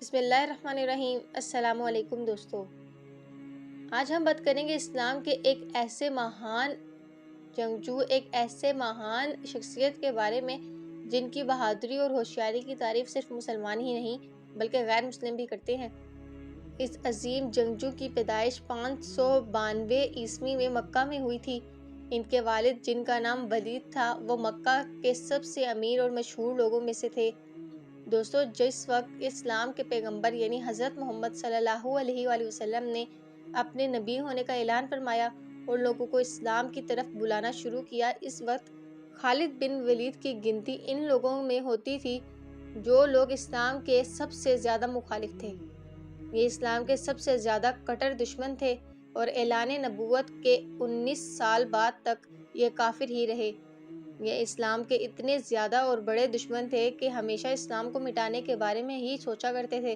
بسم اللہ الرحمن الرحیم۔ السلام علیکم دوستو، آج ہم بات کریں گے اسلام کے ایک ایسے مہان جنگجو، ایک ایسے مہان شخصیت کے بارے میں جن کی بہادری اور ہوشیاری کی تعریف صرف مسلمان ہی نہیں بلکہ غیر مسلم بھی کرتے ہیں۔ اس عظیم جنگجو کی پیدائش 592 عیسوی میں مکہ میں ہوئی تھی۔ ان کے والد جن کا نام ولید تھا وہ مکہ کے سب سے امیر اور مشہور لوگوں میں سے تھے۔ دوستو، جس وقت اسلام کے پیغمبر یعنی حضرت محمد صلی اللہ علیہ وآلہ وسلم نے اپنے نبی ہونے کا اعلان فرمایا اور لوگوں کو اسلام کی طرف بلانا شروع کیا، اس وقت خالد بن ولید کی گنتی ان لوگوں میں ہوتی تھی جو لوگ اسلام کے سب سے زیادہ مخالف تھے۔ یہ اسلام کے سب سے زیادہ کٹر دشمن تھے اور اعلان نبوت کے 19 سال بعد تک یہ کافر ہی رہے۔ یہ اسلام کے اتنے زیادہ اور بڑے دشمن تھے کہ ہمیشہ اسلام کو مٹانے کے بارے میں ہی سوچا کرتے تھے،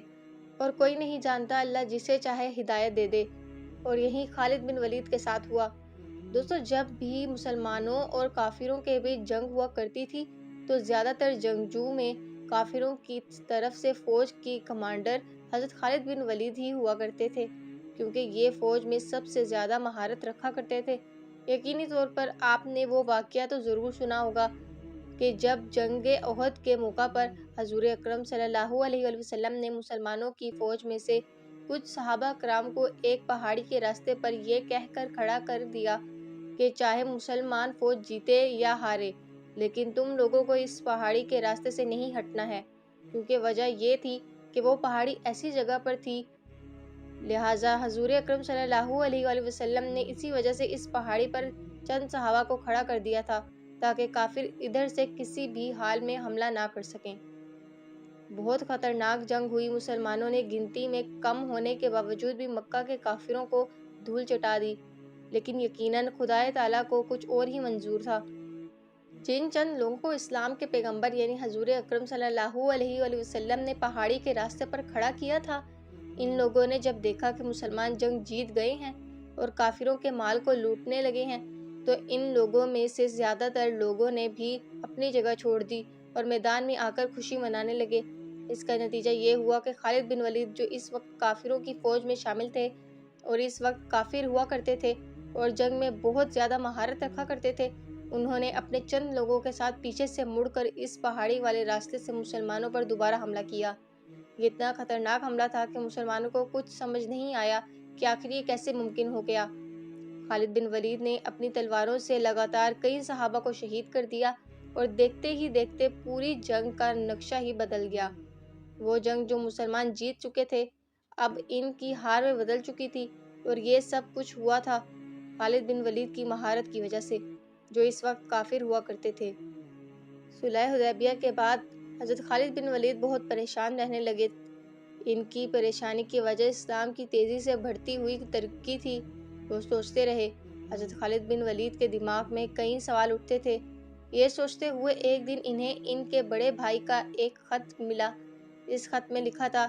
اور کوئی نہیں جانتا اللہ جسے چاہے ہدایت دے دے، اور یہی خالد بن ولید کے ساتھ ہوا۔ دوستو، جب بھی مسلمانوں اور کافروں کے بیچ جنگ ہوا کرتی تھی تو زیادہ تر جنگجو میں کافروں کی طرف سے فوج کی کمانڈر حضرت خالد بن ولید ہی ہوا کرتے تھے، کیونکہ یہ فوج میں سب سے زیادہ مہارت رکھا کرتے تھے۔ یقینی طور پر آپ نے وہ واقعہ تو ضرور سنا ہوگا کہ جب جنگ احد کے موقع پر حضور اکرم صلی اللہ علیہ وآلہ وسلم نے مسلمانوں کی فوج میں سے کچھ صحابہ کرام کو ایک پہاڑی کے راستے پر یہ کہہ کر کھڑا کر دیا کہ چاہے مسلمان فوج جیتے یا ہارے، لیکن تم لوگوں کو اس پہاڑی کے راستے سے نہیں ہٹنا ہے، کیونکہ وجہ یہ تھی کہ وہ پہاڑی ایسی جگہ پر تھی، لہٰذا حضور اکرم صلی اللہ علیہ وآلہ وسلم نے اسی وجہ سے اس پہاڑی پر چند صحابہ کو کھڑا کر دیا تھا تاکہ کافر ادھر سے کسی بھی حال میں حملہ نہ کر سکیں۔ بہت خطرناک جنگ ہوئی۔ مسلمانوں نے گنتی میں کم ہونے کے باوجود بھی مکہ کے کافروں کو دھول چٹا دی، لیکن یقیناً خدا تعالیٰ کو کچھ اور ہی منظور تھا۔ جن چند لوگوں کو اسلام کے پیغمبر یعنی حضور اکرم صلی اللہ علیہ وآلہ وسلم نے پہاڑی کے راستے پر کھڑا کیا تھا، ان لوگوں نے جب دیکھا کہ مسلمان جنگ جیت گئے ہیں اور کافروں کے مال کو لوٹنے لگے ہیں تو ان لوگوں میں سے زیادہ تر لوگوں نے بھی اپنی جگہ چھوڑ دی اور میدان میں آ کر خوشی منانے لگے۔ اس کا نتیجہ یہ ہوا کہ خالد بن ولید جو اس وقت کافروں کی فوج میں شامل تھے اور اس وقت کافر ہوا کرتے تھے اور جنگ میں بہت زیادہ مہارت رکھا کرتے تھے، انہوں نے اپنے چند لوگوں کے ساتھ پیچھے سے مڑ کر اس پہاڑی والے راستے سے مسلمانوں پر دوبارہ حملہ کیا۔ یہ اتنا خطرناک حملہ تھا کہ مسلمانوں کو کچھ سمجھ نہیں آیا کہ آخر یہ کیسے ممکن ہو گیا۔ خالد بن ولید نے اپنی تلواروں سے لگاتار کئی صحابہ کو شہید کر دیا اور دیکھتے ہی دیکھتے پوری جنگ کا نقشہ ہی بدل گیا۔ وہ جنگ جو مسلمان جیت چکے تھے اب ان کی ہار میں بدل چکی تھی، اور یہ سب کچھ ہوا تھا خالد بن ولید کی مہارت کی وجہ سے، جو اس وقت کافر ہوا کرتے تھے۔ صلح حدیبیہ کے بعد حضرت خالد بن ولید بہت پریشان رہنے لگے۔ ان کی پریشانی کی وجہ اسلام کی تیزی سے بڑھتی ہوئی ترقی تھی۔ وہ سوچتے رہے۔ حضرت خالد بن ولید کے دماغ میں کئی سوال اٹھتے تھے۔ یہ سوچتے ہوئے ایک دن انہیں ان کے بڑے بھائی کا ایک خط ملا۔ اس خط میں لکھا تھا: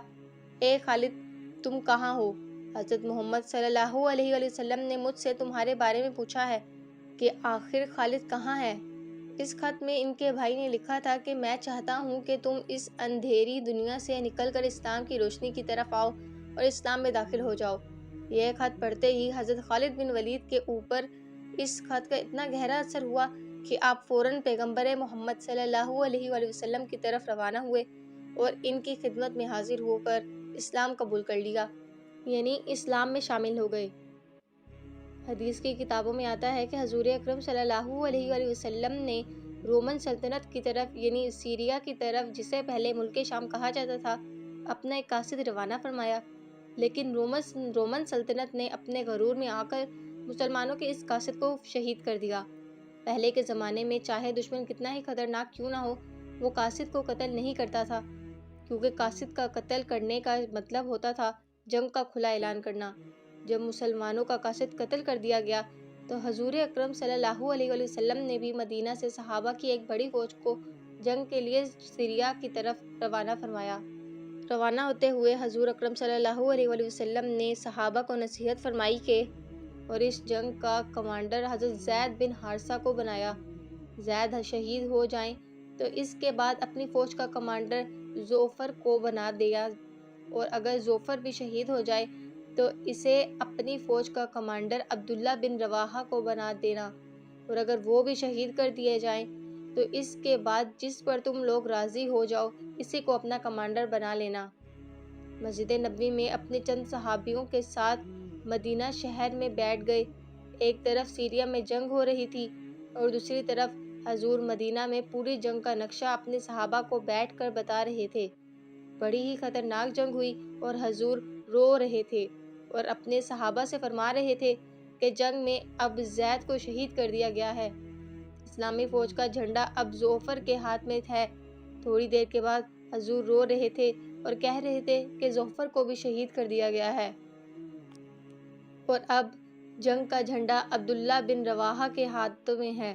اے خالد، تم کہاں ہو؟ حضرت محمد صلی اللہ علیہ وآلہ وسلم نے مجھ سے تمہارے بارے میں پوچھا ہے کہ آخر خالد کہاں ہے؟ اس خط میں ان کے بھائی نے لکھا تھا کہ میں چاہتا ہوں کہ تم اس اندھیری دنیا سے نکل کر اسلام کی روشنی کی طرف آؤ اور اسلام میں داخل ہو جاؤ۔ یہ خط پڑھتے ہی حضرت خالد بن ولید کے اوپر اس خط کا اتنا گہرا اثر ہوا کہ آپ فوراً پیغمبر محمد صلی اللہ علیہ وآلہ وسلم کی طرف روانہ ہوئے اور ان کی خدمت میں حاضر ہو کر اسلام قبول کر لیا، یعنی اسلام میں شامل ہو گئے۔ حدیث کی کتابوں میں آتا ہے کہ حضور اکرم صلی اللہ علیہ وآلہ وسلم نے رومن سلطنت کی طرف یعنی سیریا کی طرف، جسے پہلے ملک شام کہا جاتا تھا، اپنا ایک قاصد روانہ فرمایا، لیکن رومن سلطنت نے اپنے غرور میں آ کر مسلمانوں کے اس قاصد کو شہید کر دیا۔ پہلے کے زمانے میں چاہے دشمن کتنا ہی خطرناک کیوں نہ ہو، وہ قاصد کو قتل نہیں کرتا تھا، کیونکہ قاصد کا قتل کرنے کا مطلب ہوتا تھا جنگ کا کھلا اعلان کرنا۔ جب مسلمانوں کا قاصد قتل کر دیا گیا تو حضور اکرم صلی اللہ علیہ وآلہ وسلم نے بھی مدینہ سے صحابہ کی ایک بڑی فوج کو جنگ کے لیے سیریا کی طرف روانہ فرمایا۔ روانہ ہوتے ہوئے حضور اکرم صلی اللہ علیہ وآلہ وسلم نے صحابہ کو نصیحت فرمائی کہ اور اس جنگ کا کمانڈر حضرت زید بن حارثہ کو بنایا۔ زید شہید ہو جائیں تو اس کے بعد اپنی فوج کا کمانڈر جعفر کو بنا دیا اور اگر ظفر بھی شہید ہو جائے تو اسے اپنی فوج کا کمانڈر عبداللہ بن رواحہ کو بنا دینا، اور اگر وہ بھی شہید کر دیے جائیں تو اس کے بعد جس پر تم لوگ راضی ہو جاؤ اسی کو اپنا کمانڈر بنا لینا۔ مسجد نبوی میں اپنے چند صحابیوں کے ساتھ مدینہ شہر میں بیٹھ گئے۔ ایک طرف سیریا میں جنگ ہو رہی تھی اور دوسری طرف حضور مدینہ میں پوری جنگ کا نقشہ اپنے صحابہ کو بیٹھ کر بتا رہے تھے۔ بڑی ہی خطرناک جنگ ہوئی اور حضور رو رہے تھے اور اپنے صحابہ سے فرما رہے تھے کہ جنگ میں اب زید کو شہید کر دیا گیا ہے، اسلامی فوج کا جھنڈا اب ظفر کے ہاتھ میں ہے۔ تھوڑی دیر کے بعد حضور رو رہے تھے اور کہہ رہے تھے کہ ظفر کو بھی شہید کر دیا گیا ہے اور اب جنگ کا جھنڈا عبداللہ بن رواحہ کے ہاتھوں میں ہے۔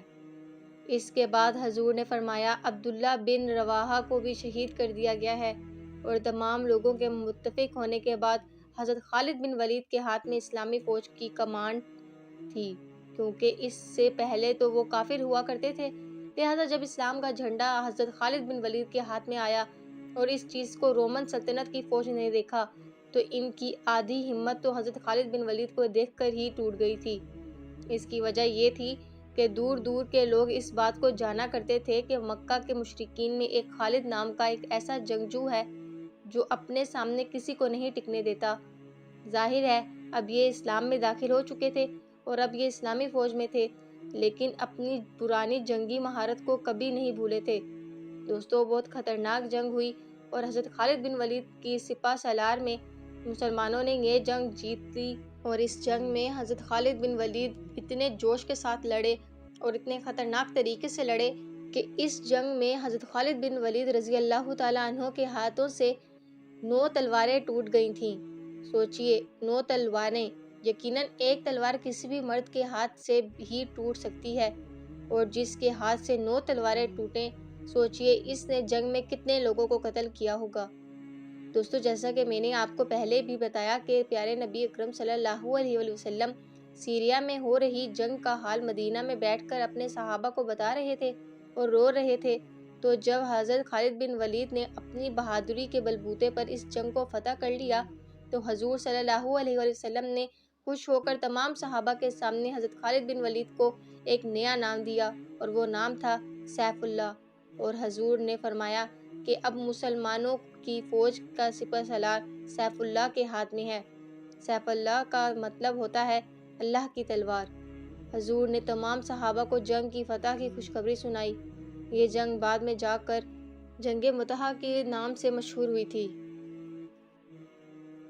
اس کے بعد حضور نے فرمایا عبداللہ بن رواحہ کو بھی شہید کر دیا گیا ہے، اور تمام لوگوں کے متفق ہونے کے بعد حضرت خالد بن ولید کے ہاتھ میں اسلامی فوج کی کمانڈ تھی، کیونکہ اس سے پہلے تو وہ کافر ہوا کرتے تھے۔ لہٰذا جب اسلام کا جھنڈا حضرت خالد بن ولید کے ہاتھ میں آیا اور اس چیز کو رومن سلطنت کی فوج نے دیکھا تو ان کی آدھی ہمت تو حضرت خالد بن ولید کو دیکھ کر ہی ٹوٹ گئی تھی۔ اس کی وجہ یہ تھی کہ دور دور کے لوگ اس بات کو جانا کرتے تھے کہ مکہ کے مشرکین میں ایک خالد نام کا ایک ایسا جنگجو ہے جو اپنے سامنے کسی کو نہیں ٹکنے دیتا۔ ظاہر ہے اب یہ اسلام میں داخل ہو چکے تھے اور اب یہ اسلامی فوج میں تھے، لیکن اپنی پرانی جنگی مہارت کو کبھی نہیں بھولے تھے۔ دوستو، بہت خطرناک جنگ ہوئی اور حضرت خالد بن ولید کی سپہ سالار میں مسلمانوں نے یہ جنگ جیت لی، اور اس جنگ میں حضرت خالد بن ولید اتنے جوش کے ساتھ لڑے اور اتنے خطرناک طریقے سے لڑے کہ اس جنگ میں حضرت خالد بن ولید رضی اللہ تعالیٰ عنہ کے ہاتھوں سے 9 تلواریں ٹوٹ گئی تھیں۔ سوچئے 9 تلواریں، یقیناً ایک تلوار کسی بھی مرد کے ہاتھ سے ہی ٹوٹ سکتی ہے، اور جس کے ہاتھ سے 9 تلواریں ٹوٹیں، سوچئے اس نے جنگ میں کتنے لوگوں کو قتل کیا ہوگا۔ دوستو، جیسا کہ میں نے آپ کو پہلے بھی بتایا کہ پیارے نبی اکرم صلی اللہ علیہ وآلہ وسلم سیریا میں ہو رہی جنگ کا حال مدینہ میں بیٹھ کر اپنے صحابہ کو بتا رہے تھے اور رو رہے تھے، تو جب حضرت خالد بن ولید نے اپنی بہادری کے بلبوتے پر اس جنگ کو فتح کر لیا تو حضور صلی اللہ علیہ وآلہ وسلم نے خوش ہو کر تمام صحابہ کے سامنے حضرت خالد بن ولید کو ایک نیا نام دیا، اور وہ نام تھا سیف اللہ۔ اور حضور نے فرمایا کہ اب مسلمانوں کی فوج کا سپہ سالار سیف اللہ کے ہاتھ میں ہے۔ سیف اللہ کا مطلب ہوتا ہے اللہ کی تلوار۔ حضور نے تمام صحابہ کو جنگ کی فتح کی خوشخبری سنائی۔ یہ جنگ بعد میں جا کر جنگ مطہع کے نام سے مشہور ہوئی تھی۔